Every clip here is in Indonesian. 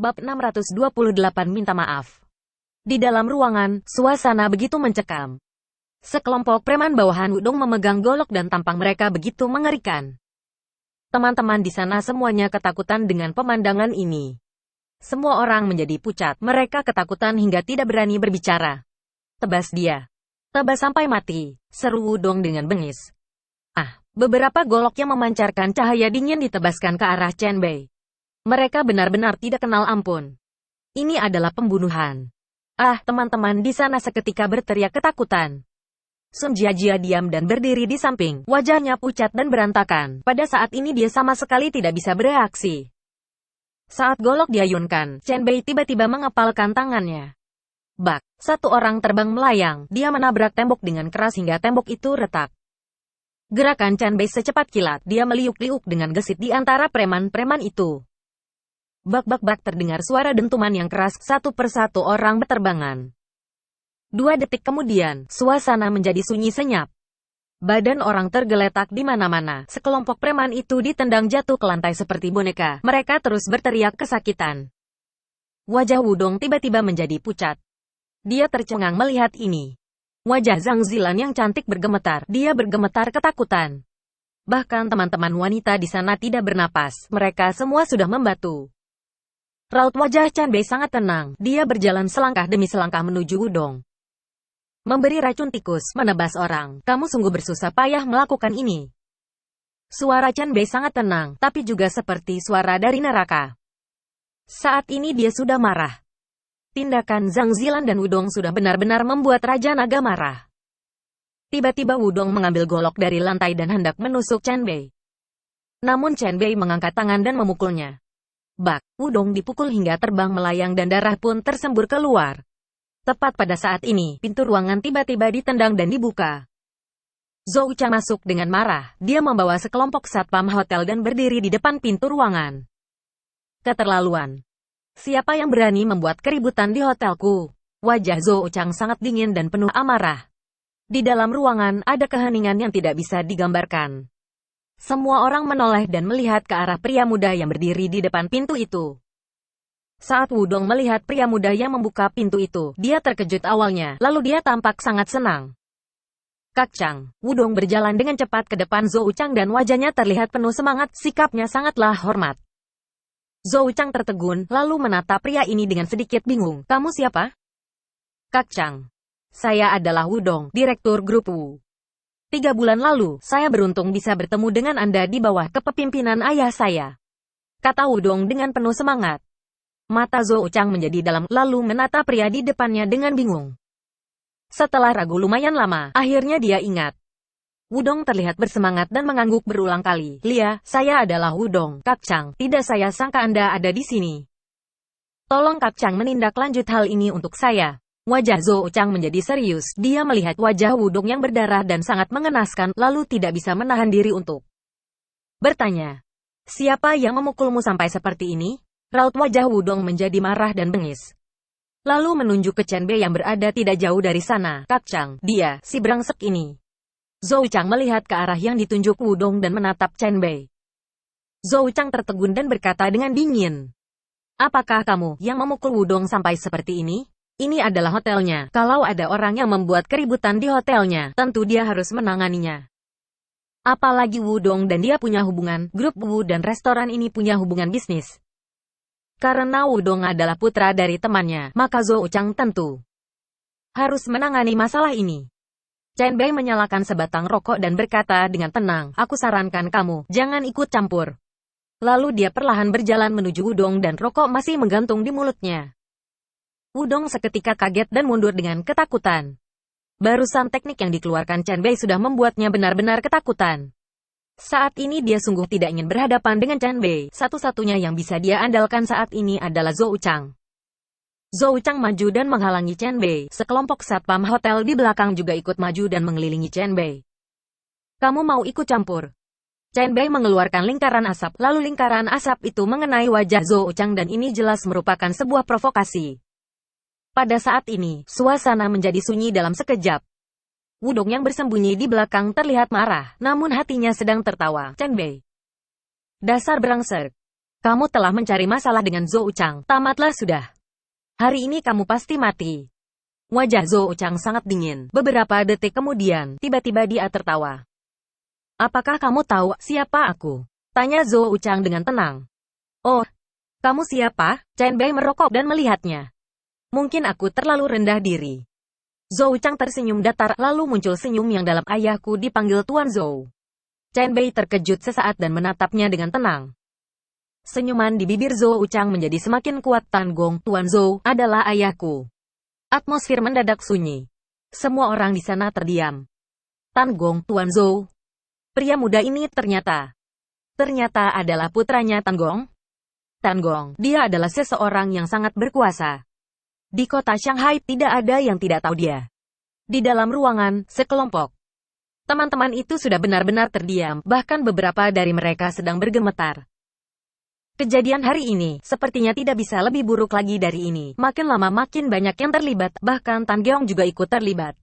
Bab 628 minta maaf. Di dalam ruangan, suasana begitu mencekam. Sekelompok preman bawahan Wudong memegang golok dan tampang mereka begitu mengerikan. Teman-teman di sana semuanya ketakutan dengan pemandangan ini. Semua orang menjadi pucat, mereka ketakutan hingga tidak berani berbicara. Tebas dia. Tebas sampai mati, seru Wudong dengan bengis. Beberapa golok yang memancarkan cahaya dingin ditebaskan ke arah Chen Bei. Mereka benar-benar tidak kenal ampun. Ini adalah pembunuhan. Teman-teman di sana seketika berteriak ketakutan. Sun Jiajia diam dan berdiri di samping, wajahnya pucat dan berantakan. Pada saat ini dia sama sekali tidak bisa bereaksi. Saat golok diayunkan, Chen Bei tiba-tiba mengepalkan tangannya. Bak, satu orang terbang melayang, dia menabrak tembok dengan keras hingga tembok itu retak. Gerakan Chen Bei secepat kilat, dia meliuk-liuk dengan gesit di antara preman-preman itu. Bak-bak-bak terdengar suara dentuman yang keras, satu persatu orang berterbangan. 2 detik kemudian, suasana menjadi sunyi senyap. Badan orang tergeletak di mana-mana, sekelompok preman itu ditendang jatuh ke lantai seperti boneka, mereka terus berteriak kesakitan. Wajah Wudong tiba-tiba menjadi pucat. Dia tercengang melihat ini. Wajah Zhang Zilan yang cantik bergemetar, dia bergemetar ketakutan. Bahkan teman-teman wanita di sana tidak bernapas, mereka semua sudah membatu. Raut wajah Chen Bei sangat tenang, dia berjalan selangkah demi selangkah menuju Wudong. Memberi racun tikus, menebas orang, kamu sungguh bersusah payah melakukan ini. Suara Chen Bei sangat tenang, tapi juga seperti suara dari neraka. Saat ini dia sudah marah. Tindakan Zhang Zilan dan Wudong sudah benar-benar membuat Raja Naga marah. Tiba-tiba Wudong mengambil golok dari lantai dan hendak menusuk Chen Bei. Namun Chen Bei mengangkat tangan dan memukulnya. Bak, Wudong dipukul hingga terbang melayang dan darah pun tersembur keluar. Tepat pada saat ini, pintu ruangan tiba-tiba ditendang dan dibuka. Zhou Chang masuk dengan marah, dia membawa sekelompok satpam hotel dan berdiri di depan pintu ruangan. Keterlaluan. Siapa yang berani membuat keributan di hotelku? Wajah Zhou Chang sangat dingin dan penuh amarah. Di dalam ruangan ada keheningan yang tidak bisa digambarkan. Semua orang menoleh dan melihat ke arah pria muda yang berdiri di depan pintu itu. Saat Wudong melihat pria muda yang membuka pintu itu, dia terkejut awalnya, lalu dia tampak sangat senang. Kak Chang, Wudong berjalan dengan cepat ke depan Zhou Chang dan wajahnya terlihat penuh semangat, sikapnya sangatlah hormat. Zhou Chang tertegun, lalu menatap pria ini dengan sedikit bingung. Kamu siapa? Kak Chang. Saya adalah Wudong, Direktur Grup Wu. 3 bulan lalu, saya beruntung bisa bertemu dengan Anda di bawah kepemimpinan ayah saya. Kata Wudong dengan penuh semangat. Mata Zhou Chang menjadi dalam, lalu menatap pria di depannya dengan bingung. Setelah ragu lumayan lama, akhirnya dia ingat. Wudong terlihat bersemangat dan mengangguk berulang kali. Lia, saya adalah Wudong, Kak Chang. Tidak saya sangka Anda ada di sini. Tolong Kak Chang menindaklanjut hal ini untuk saya. Wajah Zhou Chang menjadi serius, dia melihat wajah Wudong yang berdarah dan sangat mengenaskan, lalu tidak bisa menahan diri untuk bertanya. Siapa yang memukulmu sampai seperti ini? Raut wajah Wudong menjadi marah dan bengis. Lalu menunjuk ke Chen Bei yang berada tidak jauh dari sana. Kak Chang, dia, si brengsek ini. Zhou Chang melihat ke arah yang ditunjuk Wudong dan menatap Chen Bei. Zhou Chang tertegun dan berkata dengan dingin. Apakah kamu yang memukul Wudong sampai seperti ini? Ini adalah hotelnya. Kalau ada orang yang membuat keributan di hotelnya, tentu dia harus menanganinya. Apalagi Wudong dan dia punya hubungan, grup Wu dan restoran ini punya hubungan bisnis. Karena Wudong adalah putra dari temannya, maka Zhou Chang tentu harus menangani masalah ini. Chen Bei menyalakan sebatang rokok dan berkata dengan tenang, aku sarankan kamu, jangan ikut campur. Lalu dia perlahan berjalan menuju Wudong dan rokok masih menggantung di mulutnya. Wudong seketika kaget dan mundur dengan ketakutan. Barusan teknik yang dikeluarkan Chen Bei sudah membuatnya benar-benar ketakutan. Saat ini dia sungguh tidak ingin berhadapan dengan Chen Bei. Satu-satunya yang bisa dia andalkan saat ini adalah Zhou Chang. Zhou Chang maju dan menghalangi Chen Bei. Sekelompok satpam hotel di belakang juga ikut maju dan mengelilingi Chen Bei. Kamu mau ikut campur? Chen Bei mengeluarkan lingkaran asap, lalu lingkaran asap itu mengenai wajah Zhou Chang dan ini jelas merupakan sebuah provokasi. Pada saat ini, suasana menjadi sunyi dalam sekejap. Wudong yang bersembunyi di belakang terlihat marah, namun hatinya sedang tertawa. Chen Bei. Dasar brengsek. Kamu telah mencari masalah dengan Zhou Chang. Tamatlah sudah. Hari ini kamu pasti mati. Wajah Zhou Chang sangat dingin. Beberapa detik kemudian, tiba-tiba dia tertawa. Apakah kamu tahu siapa aku? Tanya Zhou Chang dengan tenang. Oh, kamu siapa? Chen Bei merokok dan melihatnya. Mungkin aku terlalu rendah diri. Zhou Chang tersenyum datar, lalu muncul senyum yang dalam. Ayahku dipanggil Tuan Zhou. Chen Bei terkejut sesaat dan menatapnya dengan tenang. Senyuman di bibir Zhou Chang menjadi semakin kuat. Tan Gong, Tuan Zhou, adalah ayahku. Atmosfer mendadak sunyi. Semua orang di sana terdiam. Tan Gong, Tuan Zhou. Pria muda ini ternyata adalah putranya Tan Gong. Tan Gong, dia adalah seseorang yang sangat berkuasa. Di kota Shanghai tidak ada yang tidak tahu dia. Di dalam ruangan, sekelompok teman-teman itu sudah benar-benar terdiam, bahkan beberapa dari mereka sedang bergemetar. Kejadian hari ini, sepertinya tidak bisa lebih buruk lagi dari ini. Makin lama makin banyak yang terlibat, bahkan Tan Geong juga ikut terlibat.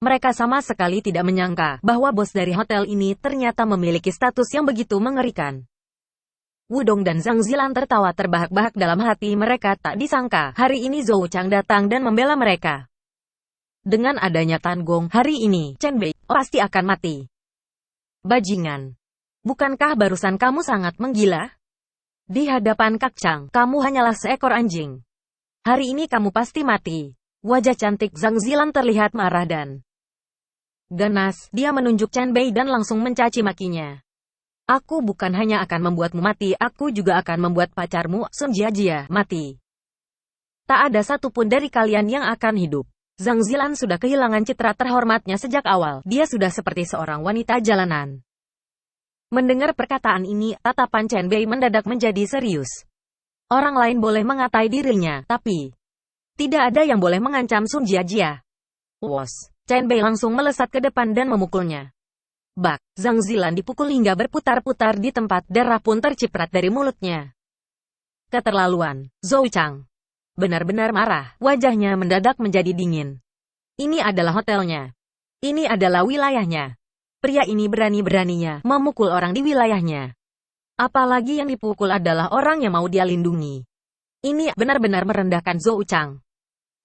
Mereka sama sekali tidak menyangka bahwa bos dari hotel ini ternyata memiliki status yang begitu mengerikan. Wudong dan Zhang Zilan tertawa terbahak-bahak dalam hati mereka. Tak disangka, hari ini Zhou Chang datang dan membela mereka. Dengan adanya Tan Gong, hari ini, Chen Bei pasti akan mati. Bajingan. Bukankah barusan kamu sangat menggila? Di hadapan Kak Chang, kamu hanyalah seekor anjing. Hari ini kamu pasti mati. Wajah cantik Zhang Zilan terlihat marah dan ganas. Dia menunjuk Chen Bei dan langsung mencaci makinya. Aku bukan hanya akan membuatmu mati, aku juga akan membuat pacarmu, Sun Jiajia, mati. Tak ada satupun dari kalian yang akan hidup. Zhang Zilan sudah kehilangan citra terhormatnya sejak awal. Dia sudah seperti seorang wanita jalanan. Mendengar perkataan ini, tatapan Chen Bei mendadak menjadi serius. Orang lain boleh mengatai dirinya, tapi tidak ada yang boleh mengancam Sun Jiajia. Wos, Chen Bei langsung melesat ke depan dan memukulnya. Bak, Zhang Zilan dipukul hingga berputar-putar di tempat, darah pun terciprat dari mulutnya. Keterlaluan, Zhou Chang. Benar-benar marah, wajahnya mendadak menjadi dingin. Ini adalah hotelnya. Ini adalah wilayahnya. Pria ini berani-beraninya memukul orang di wilayahnya. Apalagi yang dipukul adalah orang yang mau dia lindungi. Ini benar-benar merendahkan Zhou Chang.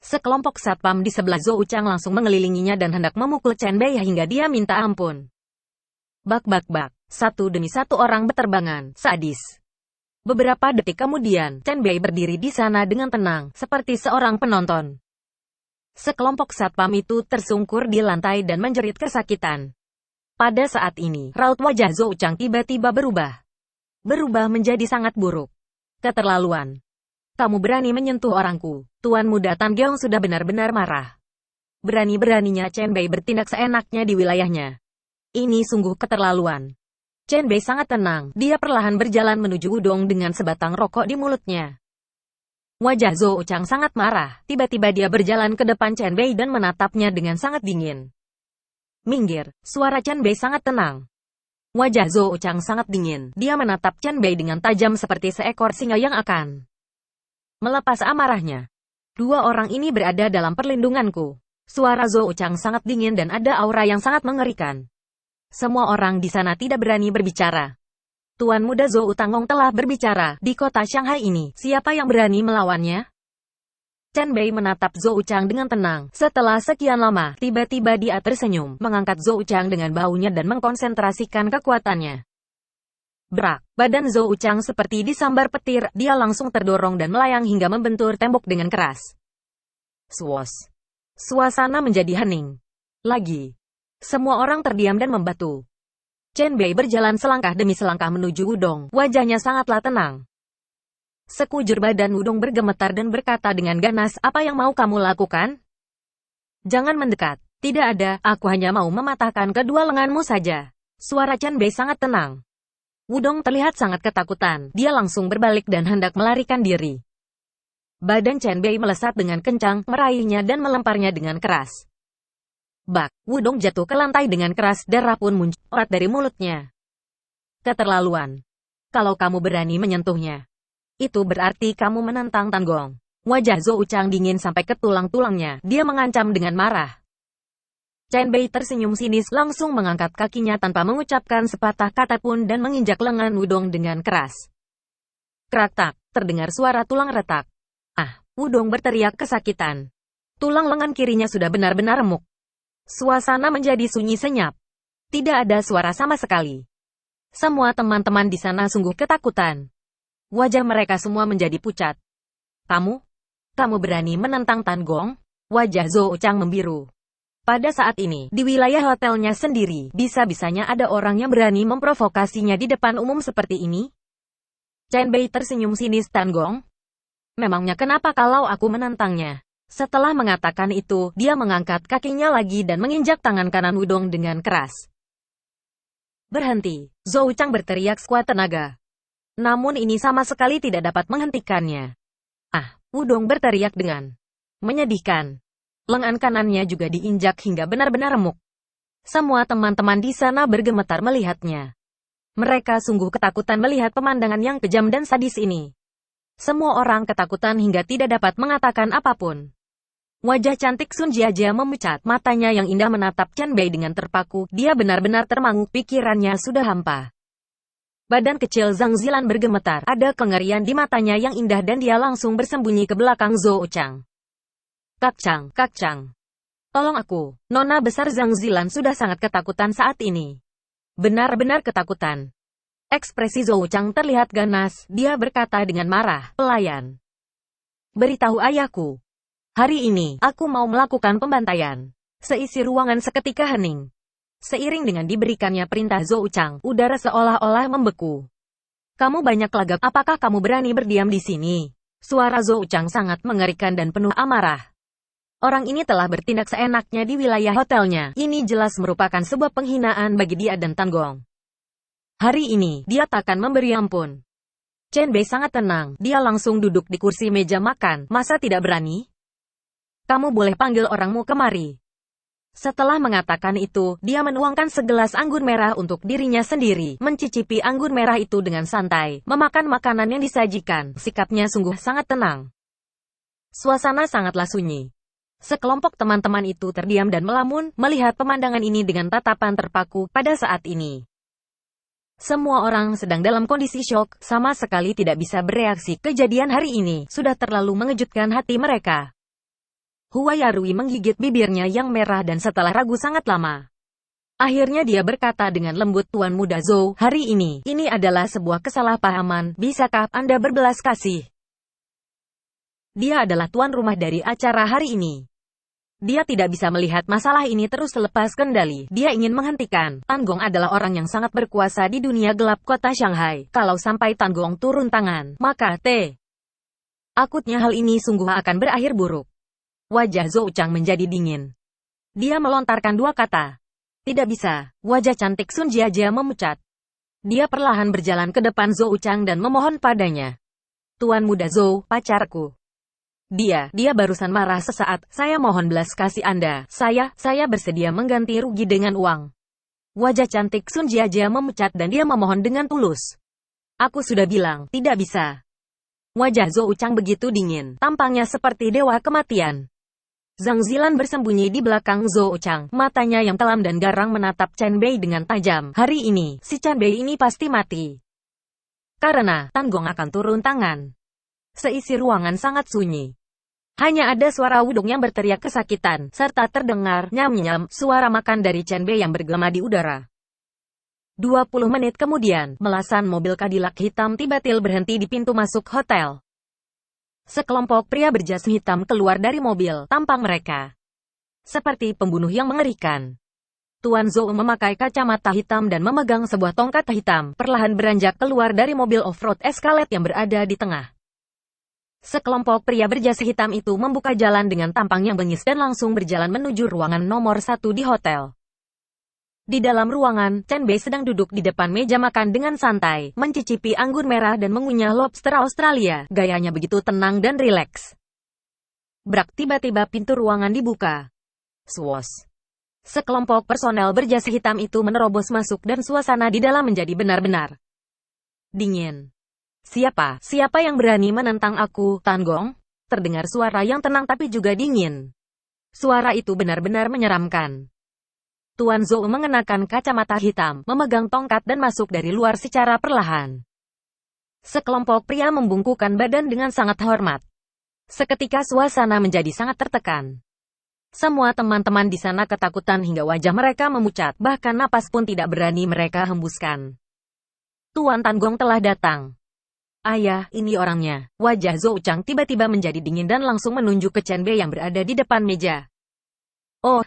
Sekelompok satpam di sebelah Zhou Chang langsung mengelilinginya dan hendak memukul Chen Bei hingga dia minta ampun. Bak-bak-bak, satu demi satu orang berterbangan, sadis. Beberapa detik kemudian, Chen Bei berdiri di sana dengan tenang, seperti seorang penonton. Sekelompok satpam itu tersungkur di lantai dan menjerit kesakitan. Pada saat ini, raut wajah Zhou Chang tiba-tiba berubah. Berubah menjadi sangat buruk. Keterlaluan. Kamu berani menyentuh orangku. Tuan muda Tan Geong sudah benar-benar marah. Berani-beraninya Chen Bei bertindak seenaknya di wilayahnya. Ini sungguh keterlaluan. Chen Bei sangat tenang. Dia perlahan berjalan menuju Wudong dengan sebatang rokok di mulutnya. Wajah Zhou Chang sangat marah. Tiba-tiba dia berjalan ke depan Chen Bei dan menatapnya dengan sangat dingin. Minggir, suara Chen Bei sangat tenang. Wajah Zhou Chang sangat dingin. Dia menatap Chen Bei dengan tajam seperti seekor singa yang akan melepas amarahnya. Dua orang ini berada dalam perlindunganku. Suara Zhou Chang sangat dingin dan ada aura yang sangat mengerikan. Semua orang di sana tidak berani berbicara. Tuan muda Zhou Tangong telah berbicara. Di kota Shanghai ini, siapa yang berani melawannya? Chen Bei menatap Zhou Chang dengan tenang. Setelah sekian lama, tiba-tiba dia tersenyum, mengangkat Zhou Chang dengan baunya dan mengkonsentrasikan kekuatannya. Brak, badan Zhou Chang seperti disambar petir, dia langsung terdorong dan melayang hingga membentur tembok dengan keras. Swos. Suasana menjadi hening. Lagi. Semua orang terdiam dan membatu. Chen Bei berjalan selangkah demi selangkah menuju Wudong, wajahnya sangatlah tenang. Sekujur badan Wudong bergemetar dan berkata dengan ganas, apa yang mau kamu lakukan? Jangan mendekat. Tidak ada, aku hanya mau mematahkan kedua lenganmu saja. Suara Chen Bei sangat tenang. Wudong terlihat sangat ketakutan. Dia langsung berbalik dan hendak melarikan diri. Badan Chen Bei melesat dengan kencang, meraihnya dan melemparnya dengan keras. Bak, Wudong jatuh ke lantai dengan keras, darah pun muncul dari mulutnya. Keterlaluan. Kalau kamu berani menyentuhnya, itu berarti kamu menentang Tan Gong. Wajah Zhou Chang dingin sampai ke tulang-tulangnya. Dia mengancam dengan marah. Chen Bei tersenyum sinis, langsung mengangkat kakinya tanpa mengucapkan sepatah kata pun dan menginjak lengan Wudong dengan keras. Krak-tak, terdengar suara tulang retak. Ah, Wudong berteriak kesakitan. Tulang lengan kirinya sudah benar-benar remuk. Suasana menjadi sunyi senyap. Tidak ada suara sama sekali. Semua teman-teman di sana sungguh ketakutan. Wajah mereka semua menjadi pucat. Kamu berani menentang Tan Gong? Wajah Zhou Chang membiru. Pada saat ini, di wilayah hotelnya sendiri, bisa-bisanya ada orang yang berani memprovokasinya di depan umum seperti ini? Chen Bei tersenyum sinis. Tan Gong? Memangnya kenapa kalau aku menentangnya? Setelah mengatakan itu, dia mengangkat kakinya lagi dan menginjak tangan kanan Wudong dengan keras. Berhenti, Zhou Chang berteriak sekuat tenaga. Namun ini sama sekali tidak dapat menghentikannya. Ah, Wudong berteriak dengan menyedihkan. Lengan kanannya juga diinjak hingga benar-benar remuk. Semua teman-teman di sana bergemetar melihatnya. Mereka sungguh ketakutan melihat pemandangan yang kejam dan sadis ini. Semua orang ketakutan hingga tidak dapat mengatakan apapun. Wajah cantik Sun Jiajia memucat, matanya yang indah menatap Chen Bei dengan terpaku. Dia benar-benar termangu, pikirannya sudah hampa. Badan kecil Zhang Zilan bergemetar, ada kengerian di matanya yang indah dan dia langsung bersembunyi ke belakang Zhou Chang. Kak Chang. Tolong aku. Nona besar Zhang Zilan sudah sangat ketakutan saat ini. Benar-benar ketakutan. Ekspresi Zhou Chang terlihat ganas, dia berkata dengan marah, pelayan. Beritahu ayahku. Hari ini, aku mau melakukan pembantaian. Seisi ruangan seketika hening. Seiring dengan diberikannya perintah Zhou Chang, udara seolah-olah membeku. Kamu banyak lagak, apakah kamu berani berdiam di sini? Suara Zhou Chang sangat mengerikan dan penuh amarah. Orang ini telah bertindak seenaknya di wilayah hotelnya. Ini jelas merupakan sebuah penghinaan bagi dia dan Tan Gong. Hari ini, dia takkan memberi ampun. Chen Bei sangat tenang. Dia langsung duduk di kursi meja makan. Masa tidak berani? Kamu boleh panggil orangmu kemari. Setelah mengatakan itu, dia menuangkan segelas anggur merah untuk dirinya sendiri. Mencicipi anggur merah itu dengan santai. Memakan makanan yang disajikan. Sikapnya sungguh sangat tenang. Suasana sangatlah sunyi. Sekelompok teman-teman itu terdiam dan melamun, melihat pemandangan ini dengan tatapan terpaku. Pada saat ini, semua orang sedang dalam kondisi syok, sama sekali tidak bisa bereaksi. Kejadian hari ini sudah terlalu mengejutkan hati mereka. Huayarui menggigit bibirnya yang merah dan setelah ragu sangat lama, akhirnya dia berkata dengan lembut, Tuan Muda Zhou, hari ini adalah sebuah kesalahpahaman. Bisakah Anda berbelas kasih? Dia adalah tuan rumah dari acara hari ini. Dia tidak bisa melihat masalah ini terus lepas kendali. Dia ingin menghentikan. Tan Gong adalah orang yang sangat berkuasa di dunia gelap kota Shanghai. Kalau sampai Tan Gong turun tangan, maka akutnya hal ini sungguh akan berakhir buruk. Wajah Zhou Chang menjadi dingin. Dia melontarkan dua kata. Tidak bisa. Wajah cantik Sun Jiajia memucat. Dia perlahan berjalan ke depan Zhou Chang dan memohon padanya. Tuan Muda Zhou, pacarku. Dia barusan marah sesaat. Saya mohon belas kasih Anda. Saya bersedia mengganti rugi dengan uang. Wajah cantik Sun Jiajia memucat dan dia memohon dengan tulus. Aku sudah bilang, tidak bisa. Wajah Zhou Chang begitu dingin, tampangnya seperti dewa kematian. Zhang Zilan bersembunyi di belakang Zhou Chang, matanya yang kelam dan garang menatap Chen Bei dengan tajam. Hari ini, si Chen Bei ini pasti mati. Karena, Tan Gong akan turun tangan. Seisi ruangan sangat sunyi. Hanya ada suara Wudong yang berteriak kesakitan, serta terdengar nyam-nyam, suara makan dari Chen Bei yang bergema di udara. 20 menit kemudian, belasan mobil Cadillac hitam tiba-tiba berhenti di pintu masuk hotel. Sekelompok pria berjas hitam keluar dari mobil, tampang mereka seperti pembunuh yang mengerikan. Tuan Zhou memakai kacamata hitam dan memegang sebuah tongkat hitam, perlahan beranjak keluar dari mobil off-road Escalade yang berada di tengah. Sekelompok pria berjas hitam itu membuka jalan dengan tampang yang bengis dan langsung berjalan menuju ruangan nomor 1 di hotel. Di dalam ruangan, Chen Bei sedang duduk di depan meja makan dengan santai, mencicipi anggur merah dan mengunyah lobster Australia. Gayanya begitu tenang dan rileks. Brak, tiba-tiba pintu ruangan dibuka. Swoosh. Sekelompok personel berjas hitam itu menerobos masuk dan suasana di dalam menjadi benar-benar dingin. Siapa yang berani menentang aku, Tan Gong? Terdengar suara yang tenang tapi juga dingin. Suara itu benar-benar menyeramkan. Tuan Zhou mengenakan kacamata hitam, memegang tongkat dan masuk dari luar secara perlahan. Sekelompok pria membungkukkan badan dengan sangat hormat. Seketika suasana menjadi sangat tertekan. Semua teman-teman di sana ketakutan hingga wajah mereka memucat, bahkan napas pun tidak berani mereka hembuskan. Tuan Tan Gong telah datang. Ayah, ini orangnya. Wajah Zhou Chang tiba-tiba menjadi dingin dan langsung menunjuk ke Chen Bei yang berada di depan meja. Oh,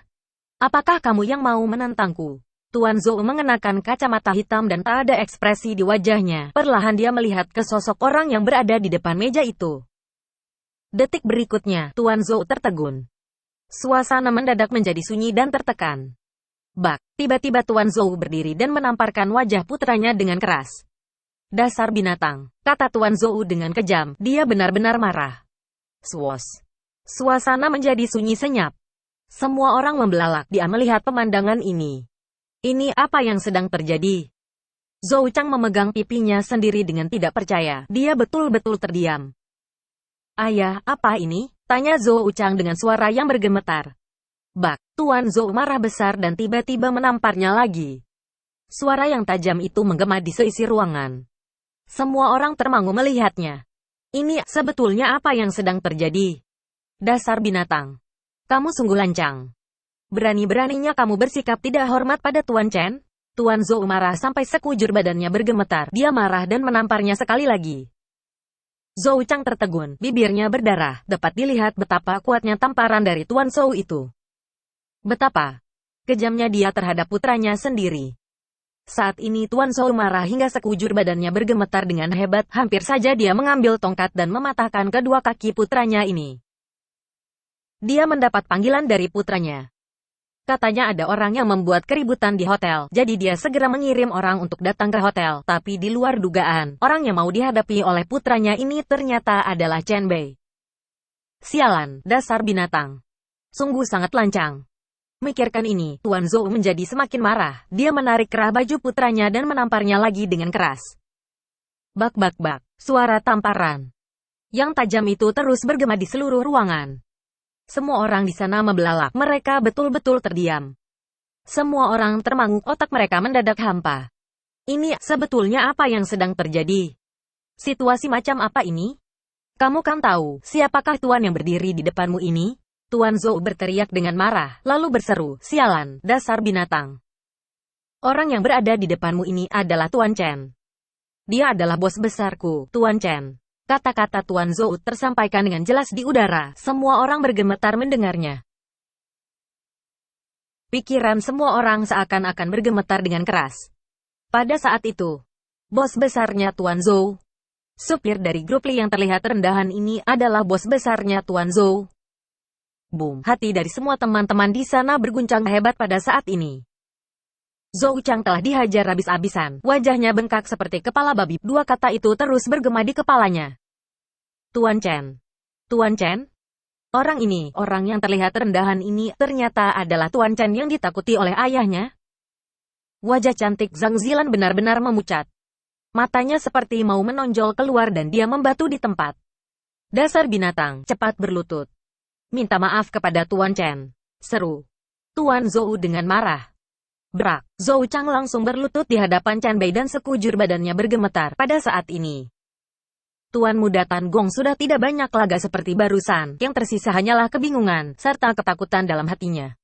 apakah kamu yang mau menantangku? Tuan Zhou mengenakan kacamata hitam dan tak ada ekspresi di wajahnya. Perlahan dia melihat ke sosok orang yang berada di depan meja itu. Detik berikutnya, Tuan Zhou tertegun. Suasana mendadak menjadi sunyi dan tertekan. Bak, tiba-tiba Tuan Zhou berdiri dan menamparkan wajah putranya dengan keras. Dasar binatang, kata Tuan Zhou dengan kejam, dia benar-benar marah. Swos. Suasana menjadi sunyi senyap. Semua orang membelalak dia melihat pemandangan ini. Ini apa yang sedang terjadi? Zhou Chang memegang pipinya sendiri dengan tidak percaya. Dia betul-betul terdiam. Ayah, apa ini? Tanya Zhou Chang dengan suara yang bergemetar. Bak, Tuan Zhou marah besar dan tiba-tiba menamparnya lagi. Suara yang tajam itu menggema di seisi ruangan. Semua orang termangu melihatnya. Ini sebetulnya apa yang sedang terjadi? Dasar binatang. Kamu sungguh lancang. Berani-beraninya kamu bersikap tidak hormat pada Tuan Chen? Tuan Zhou marah sampai sekujur badannya bergemetar. Dia marah dan menamparnya sekali lagi. Zhou Chang tertegun, bibirnya berdarah. Dapat dilihat betapa kuatnya tamparan dari Tuan Zhou itu. Betapa kejamnya dia terhadap putranya sendiri. Saat ini Tuan Zhou marah hingga sekujur badannya bergemetar dengan hebat. Hampir saja dia mengambil tongkat dan mematahkan kedua kaki putranya ini. Dia mendapat panggilan dari putranya. Katanya ada orang yang membuat keributan di hotel, jadi dia segera mengirim orang untuk datang ke hotel. Tapi di luar dugaan, orang yang mau dihadapi oleh putranya ini ternyata adalah Chen Bei. Sialan, dasar binatang. Sungguh sangat lancang. Mikirkan ini, Tuan Zhou menjadi semakin marah. Dia menarik kerah baju putranya dan menamparnya lagi dengan keras. Bak bak bak, suara tamparan yang tajam itu terus bergema di seluruh ruangan. Semua orang di sana membelalak, mereka betul-betul terdiam. Semua orang termangu, otak mereka mendadak hampa. Ini sebetulnya apa yang sedang terjadi? Situasi macam apa ini? Kamu kan tahu, siapakah tuan yang berdiri di depanmu ini? Tuan Zhou berteriak dengan marah, lalu berseru, sialan, dasar binatang. Orang yang berada di depanmu ini adalah Tuan Chen. Dia adalah bos besarku, Tuan Chen. Kata-kata Tuan Zhou tersampaikan dengan jelas di udara, semua orang bergemetar mendengarnya. Pikiran semua orang seakan-akan bergemetar dengan keras. Pada saat itu, bos besarnya Tuan Zhou, supir dari grup Li yang terlihat rendahan ini adalah bos besarnya Tuan Zhou. Boom, hati dari semua teman-teman di sana berguncang hebat pada saat ini. Zhou Chang telah dihajar habis-habisan, wajahnya bengkak seperti kepala babi. Dua kata itu terus bergema di kepalanya. Tuan Chen. Tuan Chen? Orang ini, orang yang terlihat rendahan ini, ternyata adalah Tuan Chen yang ditakuti oleh ayahnya. Wajah cantik Zhang Zilan benar-benar memucat. Matanya seperti mau menonjol keluar dan dia membatu di tempat. Dasar binatang, cepat berlutut. Minta maaf kepada Tuan Chen. Seru Tuan Zhou dengan marah. Brak, Zhou Chang langsung berlutut di hadapan Chen Bei dan sekujur badannya bergemetar pada saat ini. Tuan Muda Tan Gong sudah tidak banyak laga seperti barusan, yang tersisa hanyalah kebingungan, serta ketakutan dalam hatinya.